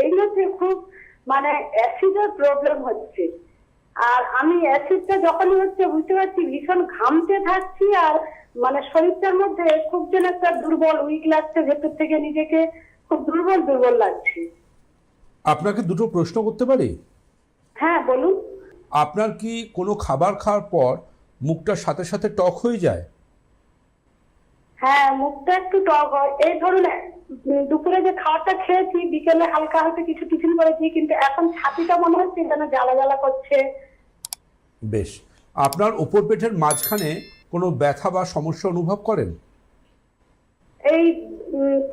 এই মধ্যে খুব মানে অ্যাসিডের প্রবলেম হচ্ছে। আর আমি অ্যাসিডটা যখনই হচ্ছে বুঝতে পারছি ভীষণ ঘামতে থাকছি, আর মানে শরীরটার মধ্যে খুব যেন একটা দুর্বল উইক লাগছে, ভেতর থেকে নিজেকে খুব দুর্বল দুর্বল লাগছে। আপনাকে দুটো প্রশ্ন করতে পারি? হ্যাঁ বলুন। আপনার কি কোনো খাবার খাওয়ার পর মুখটার সাথে সাথে টক হয়ে যায়? হ্যাঁ, মুখটা একটু টক হয়। এই ধরুন দুপুরে যে খাবারটা খেয়েছি, বিকেলে হালকা হয়তো কিছু টিফিন করেছি, কিন্তু এখন ছাতিটা মনে হচ্ছে যেন জ্বালা জ্বালা করছে। বেশ। আপনার ওপর পেটের মাঝখানে কোনো ব্যথা বা সমস্যা অনুভব করেন? এই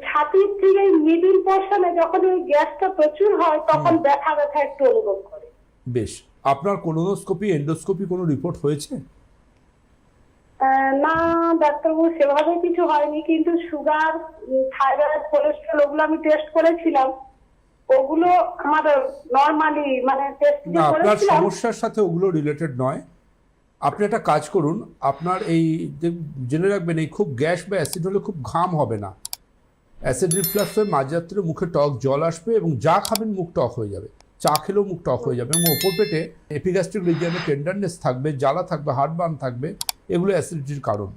ছাতির থেকে মিডিল পোর্শনে যখন ওই গ্যাসটা প্রচুর হয় তখন ব্যথা ব্যথা একটু অনুভব করে। বেশ। আপনার কোলোনোস্কোপি এন্ডোস্কোপি কোনো রিপোর্ট হয়েছে? না ডাক্তারবাবু, সেভাবে কিছু হয়নি, কিন্তু সুগার, থাইরয়েড, কোলেস্ট্রল ওগুলো আমি টেস্ট করেছিলাম। ওগুলো আমার নরমালি মানে টেস্ট না, আপনার করেছিলাম। সমস্যার সাথে ওগুলো রিলেটেড নয়। আপনি একটা কাজ করুন, আপনার এই জেনে রাখবেন, এই খুব গ্যাস বা অ্যাসিড হলে খুব ঘাম হবে না, অ্যাসিড রিফ্লাক্স হয়ে মাঝরাত্রে মুখে টক জল আসবে এবং যা খাবেন মুখ টক হয়ে যাবে, চা খেলেও মুখ টক হয়ে যাবে, এবং ওপর পেটে এপিগ্যাস্ট্রিক রিজিয়নে টেন্ডারনেস থাকবে, জ্বালা থাকবে, হার্টবার্ন থাকবে, এগুলো অ্যাসিডিটির কারণ।